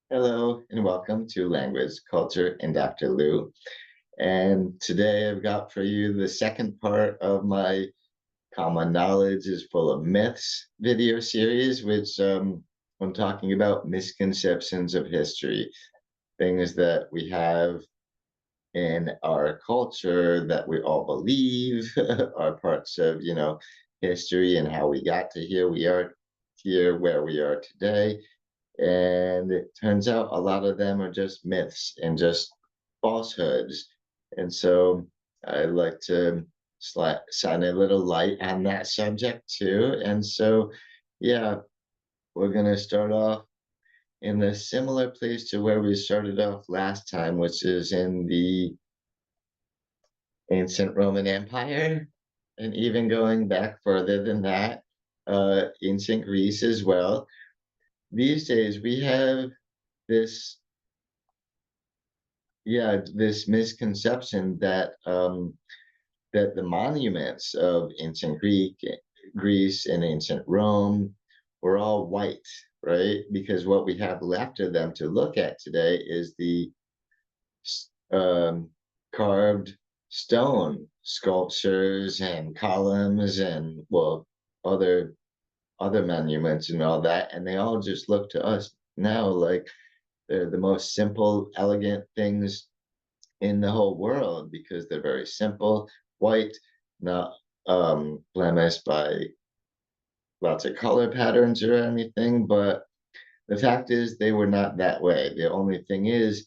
Hello and welcome to Language, Culture, and Dr. Lou. And today I've got for you the second part of my Common Knowledge is Full of Myths video series, which I'm talking about misconceptions of history, things that we have in our culture that we all believe are parts of, history and how we got to here we are here where we are today. And it turns out a lot of them are just myths and just falsehoods. And so I like to shine a little light on that subject too. And so, yeah, we're going to start off in a similar place to where we started off last time, which is in the ancient Roman Empire. And even going back further than that, ancient Greece as well. These days, we have this this misconception that the monuments of ancient Greece and ancient Rome were all white, right? Because what we have left of them to look at today is the carved stone sculptures and columns and other other monuments and all that, and they all just look to us now like they're the most simple, elegant things in the whole world because they're very simple, white, not blemished by lots of color patterns or anything. But the fact is, they were not that way. The only thing is,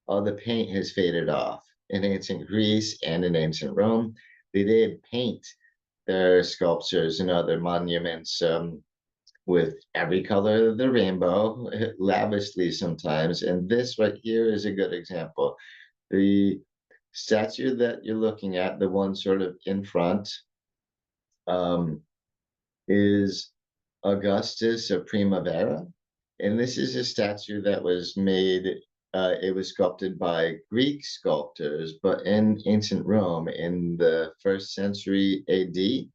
all the paint has faded off. In ancient Greece and in ancient Rome, they did paint their sculptures and other monuments with every color of the rainbow, lavishly sometimes. And this right here is a good example. The statue that you're looking at, the one sort of in front, um, is Augustus of Primavera. And this is a statue that was made, it was sculpted by Greek sculptors, but in ancient Rome in the first century AD.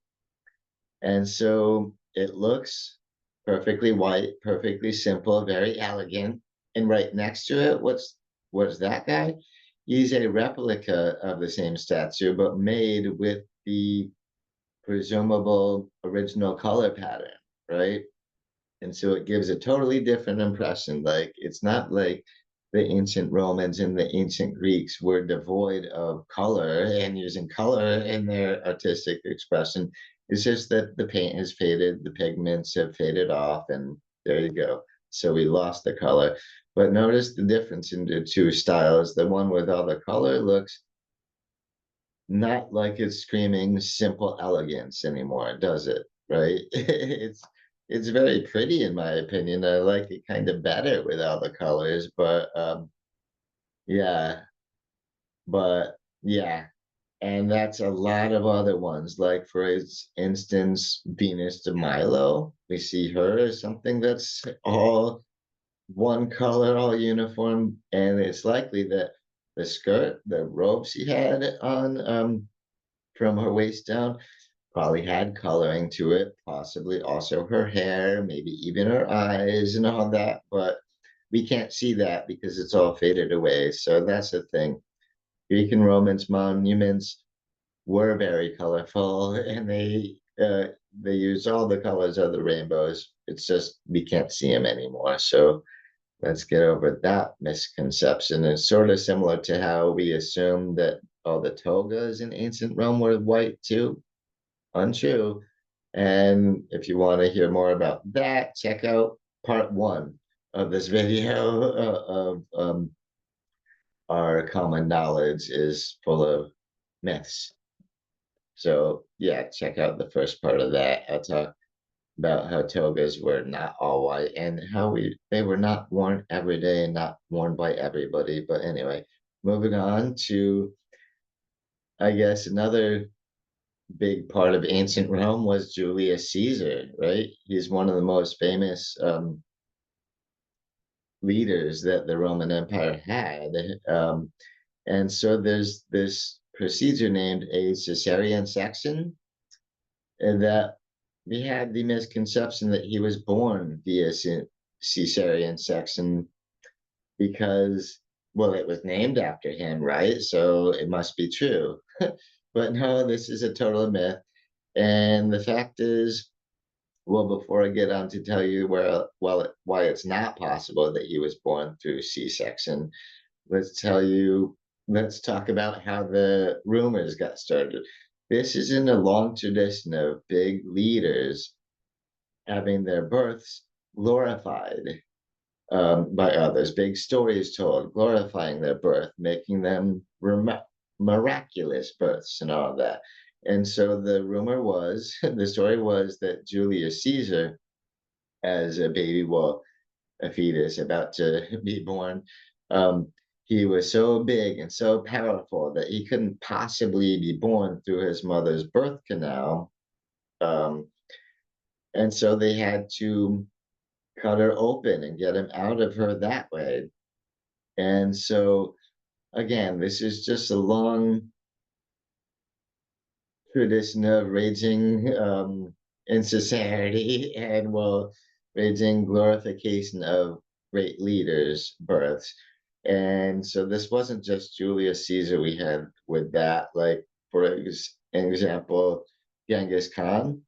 And so it looks perfectly white, perfectly simple, very elegant. And right next to it, what's that guy? He's a replica of the same statue, but made with the presumable original color pattern, right? And so it gives a totally different impression. Like it's not like the ancient Romans and the ancient Greeks were devoid of color and using color in their artistic expression. It's just that the paint has faded, the pigments have faded off, and there you go. So we lost the color. But notice the difference in the two styles. The one with all the color looks not like it's screaming simple elegance anymore, does it? Right? It's very pretty in my opinion. I like it kind of better with all the colors, but yeah, but yeah. And that's a lot of other ones. Like for instance, Venus de Milo. We see her as something that's all one color, all uniform, and it's likely that the skirt, the robe she had on, from her waist down probably had coloring to it, possibly also her hair, maybe even her eyes and all that, but we can't see that because it's all faded away. So that's the thing. Greek and Romans monuments were very colorful and they use all the colors of the rainbows. It's just we can't see them anymore. So let's get over that misconception. It's sort of similar to how we assume that all the togas in ancient Rome were white too. Untrue. And if you want to hear more about that, check out part one of this video of our common knowledge is full of myths. So yeah, check out the first part of that. I'll talk about how togas were not all white and how they were not worn every day and not worn by everybody. But anyway, moving on to I guess another big part of ancient Rome was Julius Caesar, right? He's one of the most famous leaders that the Roman Empire had. And so there's this procedure named a Caesarean section, and that we had the misconception that he was born via Caesarean section because, well, it was named after him, right? So it must be true. But no, this is a total myth. And the fact is, well, before I get on to tell you why it's not possible that he was born through C-section, let's tell you, let's talk about how the rumors got started. This is in a long tradition of big leaders having their births glorified by others, big stories told, glorifying their birth, making them miraculous births and all that. And so the rumor was, the story was that Julius Caesar, as a baby, well, a fetus about to be born, um, he was so big and so powerful that he couldn't possibly be born through his mother's birth canal. Um, and so they had to cut her open and get him out of her that way. And so, again, this is just a long tradition of raging insincerity and, well, raging glorification of great leaders' births. And so this wasn't just Julius Caesar we had with that. Like, for example, Genghis Khan,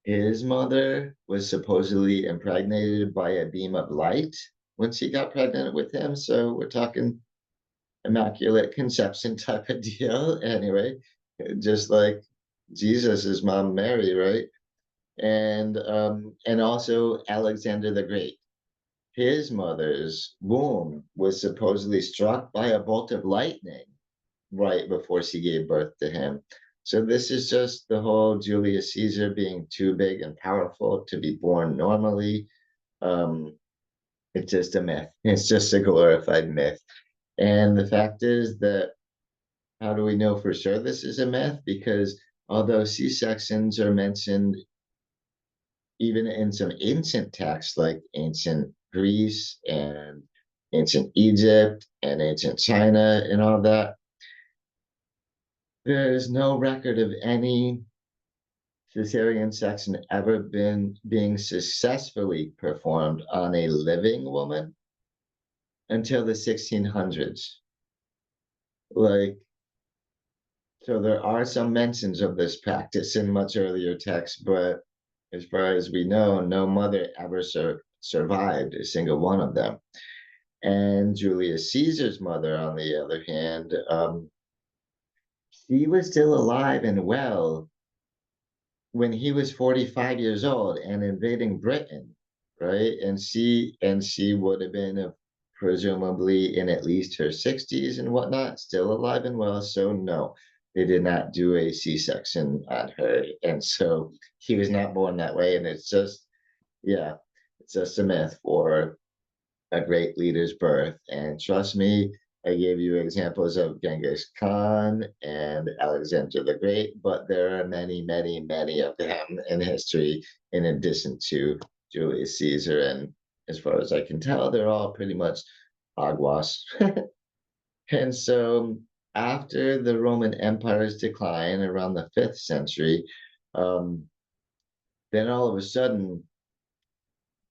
his mother was supposedly impregnated by a beam of light when she got pregnant with him. So we're talking immaculate conception type of deal. Anyway, just like Jesus's mom Mary, right? And also Alexander the Great. His mother's womb was supposedly struck by a bolt of lightning right before she gave birth to him. So this is just the whole Julius Caesar being too big and powerful to be born normally. Um, it's just a myth. It's just a glorified myth. And the fact is that, how do we know for sure this is a myth? Because although C-sections are mentioned even in some ancient texts like ancient Greece and ancient Egypt and ancient China and all that, there is no record of any cesarean section ever being successfully performed on a living woman until the 1600s. Like, so there are some mentions of this practice in much earlier texts, but as far as we know, no mother ever survived a single one of them. And Julius Caesar's mother, on the other hand, she was still alive and well when he was 45 years old and invading Britain, right? And she would have been presumably in at least her 60s and whatnot, still alive and well. So no, they did not do a C-section on her, and so he was not born that way. And it's just, yeah, it's just a myth for a great leader's birth. And trust me, I gave you examples of Genghis Khan and Alexander the Great, but there are many, many, many of them in history, in addition to Julius Caesar. And as far as I can tell, they're all pretty much hogwash. And so, after the Roman Empire's decline around the 5th century, um, then all of a sudden,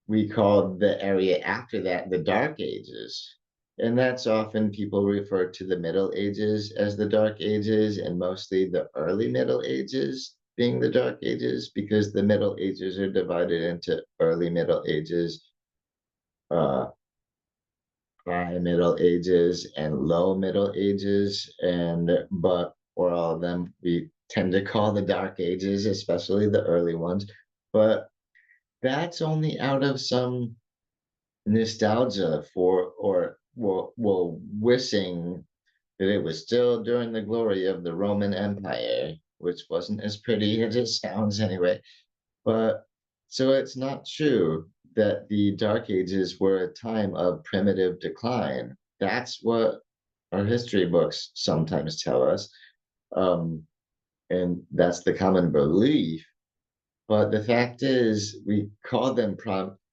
we called the area after that the Dark Ages. And that's often people refer to the Middle Ages as the Dark Ages, and mostly the early Middle Ages being the Dark Ages, because the Middle Ages are divided into early Middle Ages, uh, high Middle Ages, and low Middle Ages. And but for all of them, we tend to call the Dark Ages, especially the early ones. But that's only out of some nostalgia for, or well, wishing that it was still during the glory of the Roman Empire, which wasn't as pretty as it sounds anyway. But so it's not true that the Dark Ages were a time of primitive decline. That's what our history books sometimes tell us. Um, and that's the common belief. But the fact is, we call them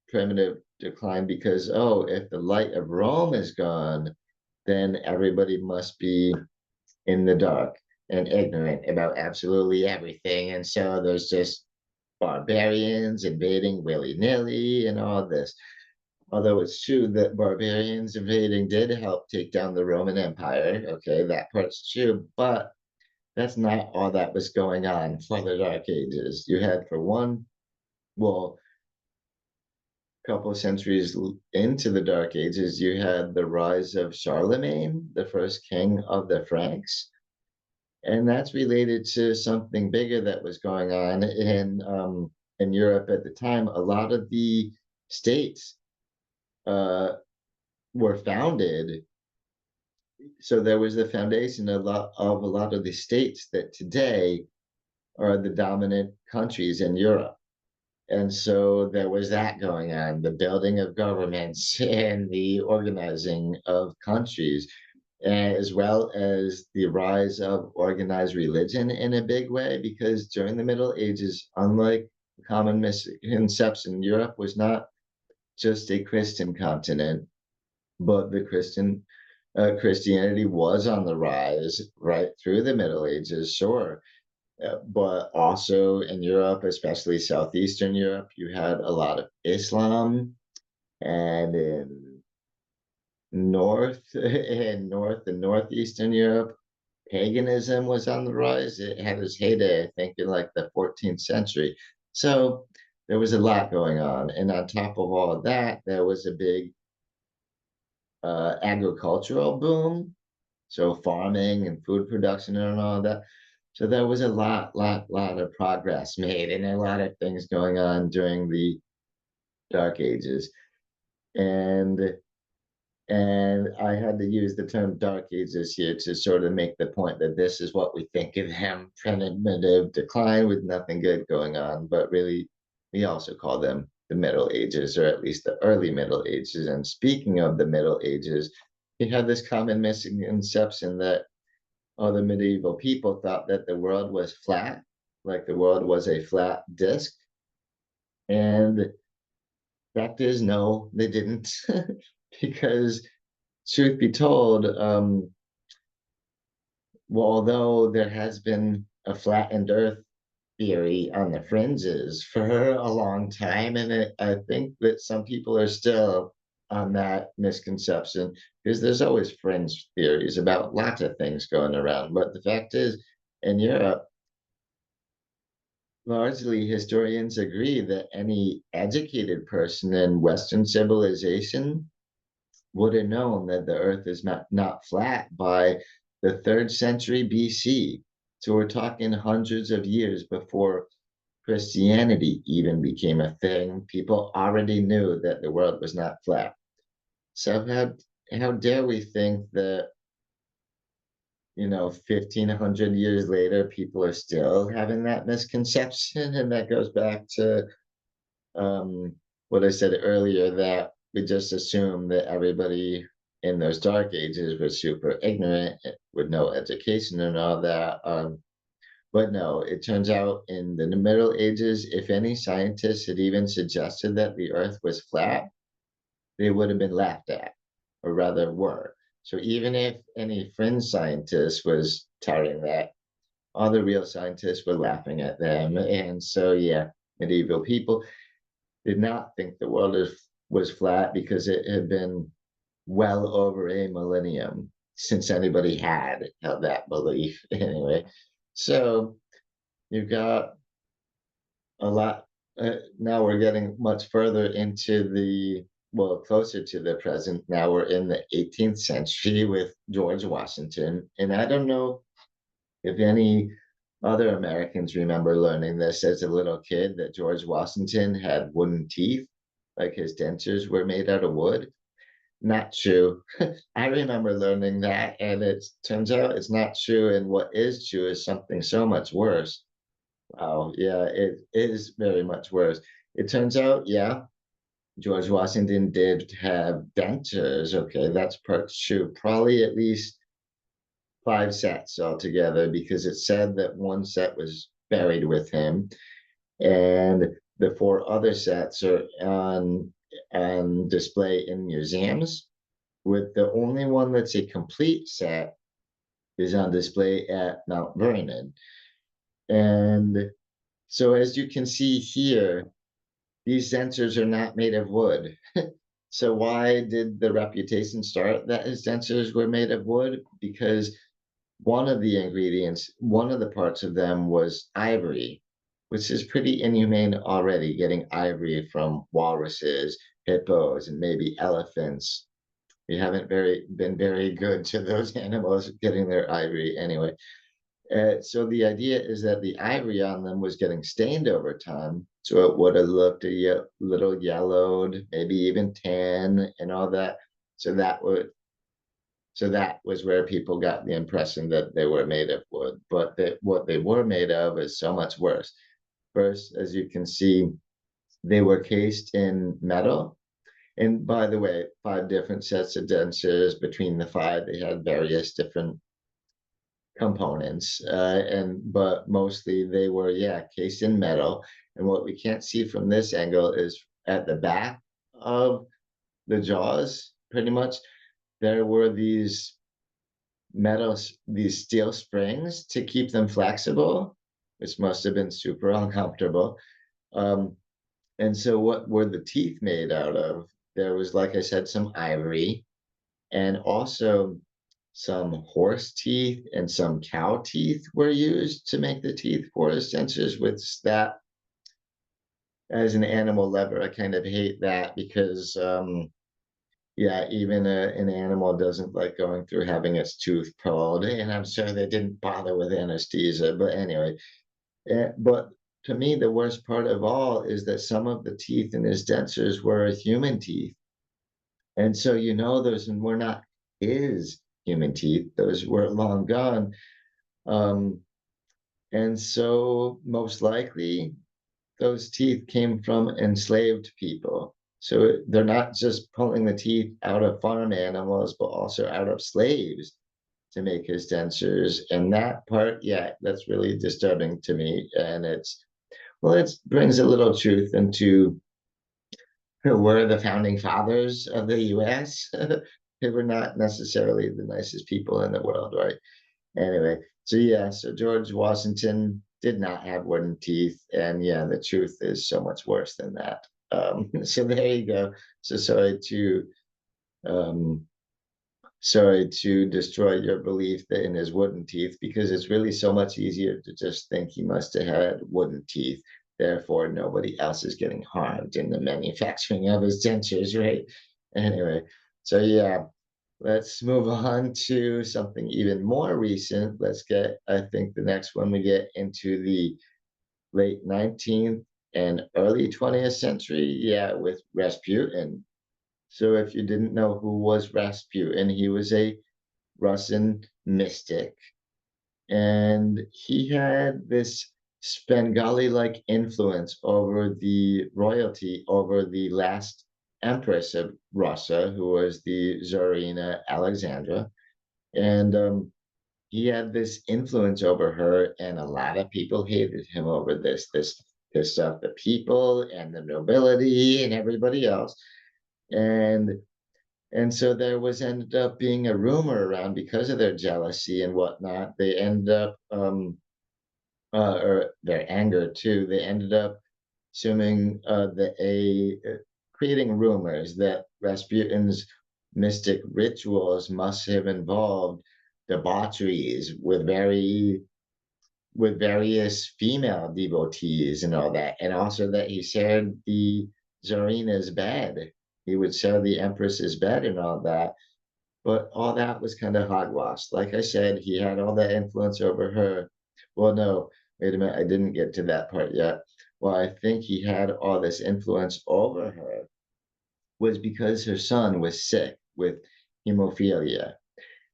primitive decline because, oh, if the light of Rome is gone, then everybody must be in the dark and ignorant about absolutely everything. And so there's just barbarians invading willy nilly and all this. although it's true that barbarians invading did help take down the Roman Empire, okay, that part's true, but that's not all that was going on for the Dark Ages. You had, for one, well, a couple of centuries into the Dark Ages, you had the rise of Charlemagne, the first king of the Franks, and that's related to something bigger that was going on in Europe at the time. A lot of the states uh, were founded, so there was the foundation of a lot of the states that today are the dominant countries in Europe. And so there was that going on, the building of governments and the organizing of countries, as well as the rise of organized religion in a big way, because during the Middle Ages, unlike the common misconception, Europe was not just a Christian continent, but the Christianity was on the rise right through the Middle Ages, sure. But also in Europe, especially Southeastern Europe, you had a lot of Islam, and in North and Northeastern Europe, paganism was on the rise. It had its heyday, I think, in like the 14th century. So there was a lot going on. And on top of all of that, there was a big agricultural boom. So farming and food production and all of that. So there was a lot of progress made and a lot of things going on during the Dark Ages. And and I had to use the term Dark Ages here to sort of make the point that this is what we think of them: primitive decline with nothing good going on. But really, we also call them the Middle Ages, or at least the early Middle Ages. And speaking of the Middle Ages, we had this common misconception that all the medieval people thought that the world was flat, like the world was a flat disk. And fact is, no, they didn't, because truth be told, well, although there has been a flattened Earth theory on the fringes for a long time, and I think that some people are still on that misconception, because there's always fringe theories about lots of things going around. But the fact is, in Europe, largely historians agree that any educated person in Western civilization would have known that the Earth is not flat by the third century BC. So we're talking hundreds of years before Christianity even became a thing. People already knew that the world was not flat. So how dare we think that, 1,500 years later, people are still having that misconception? And that goes back to what I said earlier, that we just assume that everybody in those dark ages was super ignorant, with no education and all that. But no, it turns out in the Middle Ages, if any scientists had even suggested that the Earth was flat, they would have been laughed at, or rather were. So even if any fringe scientist was touting that, all the real scientists were laughing at them. And so, yeah, medieval people did not think the world was flat, because it had been well over a millennium since anybody had held that belief anyway. So you've got a lot. Now we're getting much further into well, closer to the present. Now we're in the 18th century with George Washington. And I don't know if any other Americans remember learning this as a little kid, that George Washington had wooden teeth, like his dentures were made out of wood. Not true. I remember learning that, and it turns out it's not true. And what is true is something so much worse. Wow, yeah, it is very much worse. It turns out, yeah, George Washington did have dentures. Okay, that's part true. Probably at least five sets altogether, because it said that one set was buried with him, and the four other sets are on display in museums, with the only one that's a complete set is on display at Mount Vernon. And so as you can see here, these sensors are not made of wood. So why did the reputation start that his dentures were made of wood? Because one of the ingredients, one of the parts of them was ivory, which is pretty inhumane already, getting ivory from walruses, hippos, and maybe elephants. We haven't been very good to those animals getting their ivory anyway. So the idea is that the ivory on them was getting stained over time, so it would have looked little yellowed, maybe even tan, and all that. So that was where people got the impression that they were made of wood, but that what they were made of is so much worse. First, as you can see, they were cased in metal. And by the way, 5 different sets of dentures. Between the 5, they had various different components, and but mostly they were, yeah, cased in metal. And what we can't see from this angle is at the back of the jaws, pretty much, there were these steel springs to keep them flexible, which must have been super uncomfortable. Um, and so what were the teeth made out of? There was, like I said, some ivory, and also some horse teeth and some cow teeth were used to make the teeth for the dentures, which that, as an animal lover, I kind of hate that because yeah, even an animal doesn't like going through having its tooth pulled, and I'm sure they didn't bother with anesthesia. But anyway, but to me, the worst part of all is that some of the teeth in his dentures were human teeth, and so those were not his human teeth; those were long gone. Um, and so most likely those teeth came from enslaved people. So they're not just pulling the teeth out of farm animals, but also out of slaves to make his dentures. And that part, yeah, that's really disturbing to me. And it brings a little truth into who were the founding fathers of the US. They were not necessarily the nicest people in the world, right? Anyway, so yeah, so George Washington did not have wooden teeth, and yeah, the truth is so much worse than that. So there you go. So um, sorry to destroy your belief that in his wooden teeth, because it's really so much easier to just think he must have had wooden teeth. Therefore, nobody else is getting harmed in the manufacturing of his dentures, right? Anyway, so yeah, let's move on to something even more recent. I think the next one we get into the late 19th and early 20th century. Yeah, with Rasputin. So if you didn't know who was Rasputin, he was a Russian mystic, and he had this Svengali-like influence over the royalty, over the last empress of Russia, who was the Tsarina Alexandra. And he had this influence over her, and a lot of people hated him over this stuff, the people and the nobility and everybody else. And so there was ended up being a rumor around, because of their jealousy and whatnot. They ended up or their anger too. They ended up assuming creating rumors that Rasputin's mystic rituals must have involved debaucheries with various female devotees and all that, and also that he shared the Tsarina's bed. He would share the Empress's bed and all that, but all that was kind of hogwash. Like I said, he had all that influence over her. Well, no, wait a minute, I didn't get to that part yet. Well, I think he had all this influence over her was because her son was sick with hemophilia,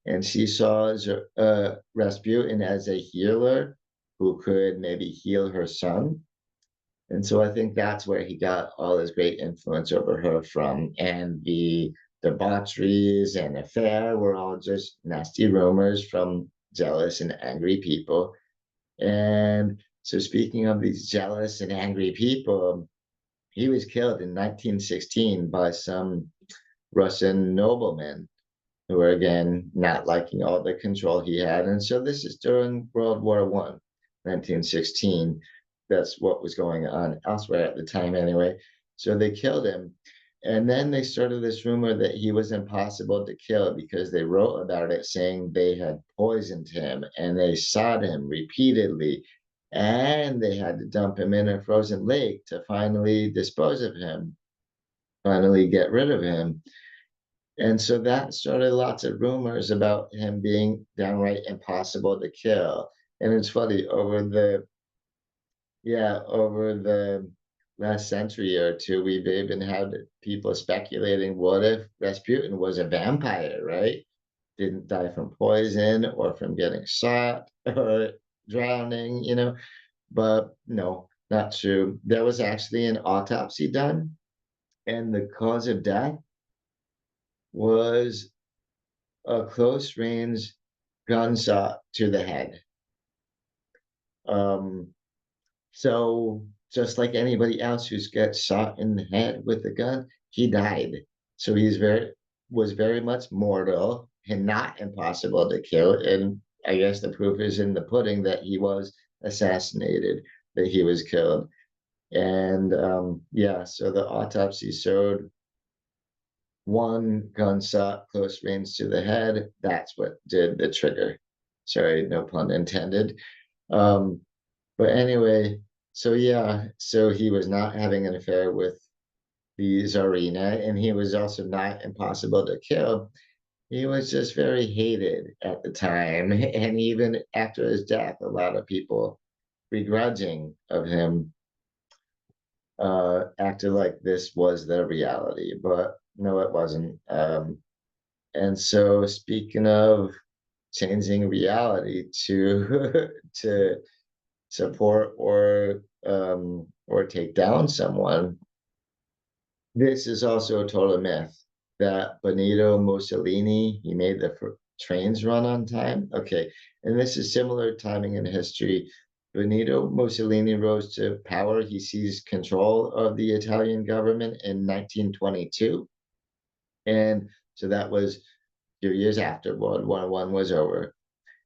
and she saw Rasputin as a healer who could maybe heal her son. And so I think that's where he got all his great influence over her from. And the debaucheries and affair were all just nasty rumors from jealous and angry people. And so, speaking of these jealous and angry people, he was killed in 1916 by some Russian noblemen who were, again, not liking all the control he had. And so this is during World War One, 1916. That's what was going on elsewhere at the time anyway. So they killed him. And then they started this rumor that he was impossible to kill because they wrote about it saying they had poisoned him and they shot him repeatedly. And they had to dump him in a frozen lake to finally dispose of him, finally get rid of him. And so that started lots of rumors about him being downright impossible to kill. And it's funny, over the last century or two, we've even had people speculating, what if Rasputin was a vampire, right? Didn't die from poison or from getting shot or drowning, but no, not true. There was actually an autopsy done, and the cause of death was a close range gunshot to the head. Um, So just like anybody else who's gets shot in the head with a gun, he died. So was very much mortal and not impossible to kill. And I guess the proof is in the pudding that he was assassinated, that he was killed. And yeah, so the autopsy showed one gunshot close range to the head. That's what did the trigger. Sorry, no pun intended. Um, but anyway, so yeah, so he was not having an affair with the Tsarina, and he was also not impossible to kill. He was just very hated at the time, and even after his death, a lot of people begrudging of him acted like this was the reality, but no, it wasn't. And so, speaking of changing reality to to support or take down someone. This is also a total myth that Benito Mussolini he made the trains run on time. Okay, and this is similar timing in history. Benito Mussolini rose to power. He seized control of the Italian government in 1922, and so that was a few years after World War One was over.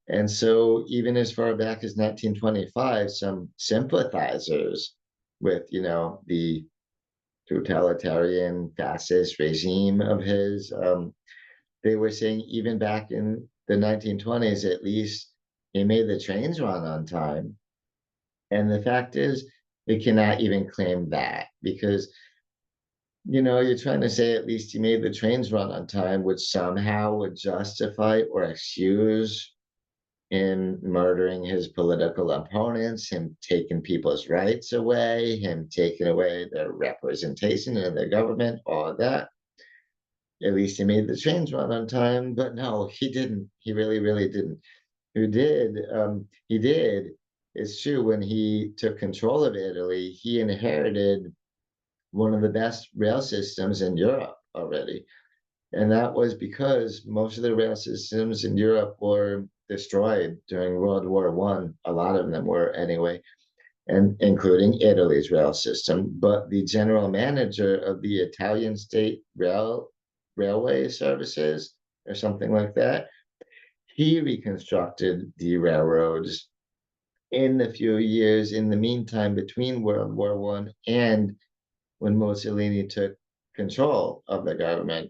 And so even as far back as 1925, some sympathizers with, the totalitarian fascist regime of his, they were saying even back in the 1920s, at least he made the trains run on time. And the fact is, they cannot even claim that because, you're trying to say at least he made the trains run on time, which somehow would justify or excuse in murdering his political opponents, him taking people's rights away, him taking away their representation in the government, all of that. At least he made the trains run on time, but no, he didn't. He really, really didn't. Who did? He did. It's true. When he took control of Italy, he inherited one of the best rail systems in Europe already. And that was because most of the rail systems in Europe were destroyed during World War One. A lot of them were anyway, and including Italy's rail system. But the general manager of the Italian state railway services, or something like that, he reconstructed the railroads in the few years in the meantime between World War One and when Mussolini took control of the government.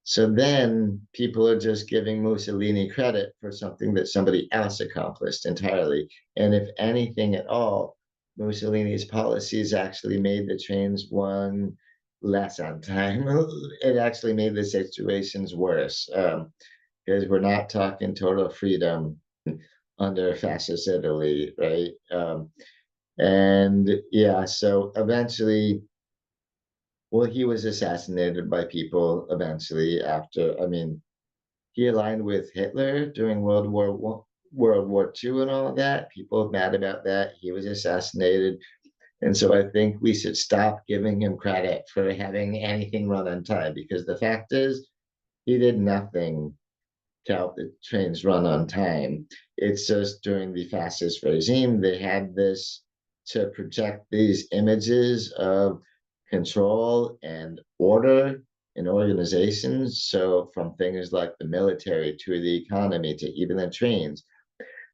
So then people are just giving Mussolini credit for something that somebody else accomplished entirely. And if anything at all, Mussolini's policies actually made the trains run less on time. It actually made the situations worse because we're not talking total freedom under fascist Italy, right? And yeah, so eventually well, he was assassinated by people eventually after, I mean, he aligned with Hitler during World War II and all of that. People mad about that. He was assassinated. And so I think we should stop giving him credit for having anything run on time because the fact is he did nothing to help the trains run on time. It's just during the fascist regime, they had this to project these images of control and order in organizations. So, from things like the military to the economy to even the trains.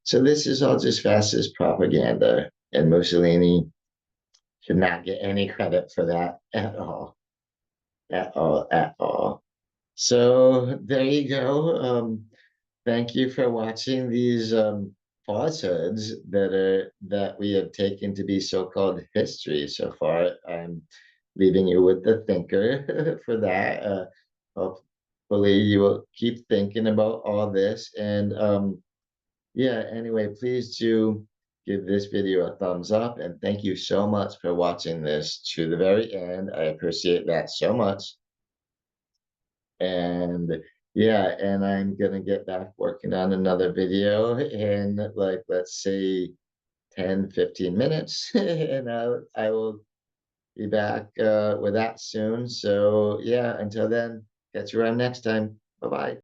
So, this is all just fascist propaganda, and Mussolini should not get any credit for that at all. At all, at all. So there you go. Thank you for watching these falsehoods that we have taken to be so-called history so far. I'm leaving you with the thinker for that. Hopefully you will keep thinking about all this. And yeah, anyway, please do give this video a thumbs up, and thank you so much for watching this to the very end. I appreciate that so much. And yeah, and I'm gonna get back working on another video in, like, let's say 10, 15 minutes. And I will be back with that soon. So yeah, until then, catch you around next time. Bye bye.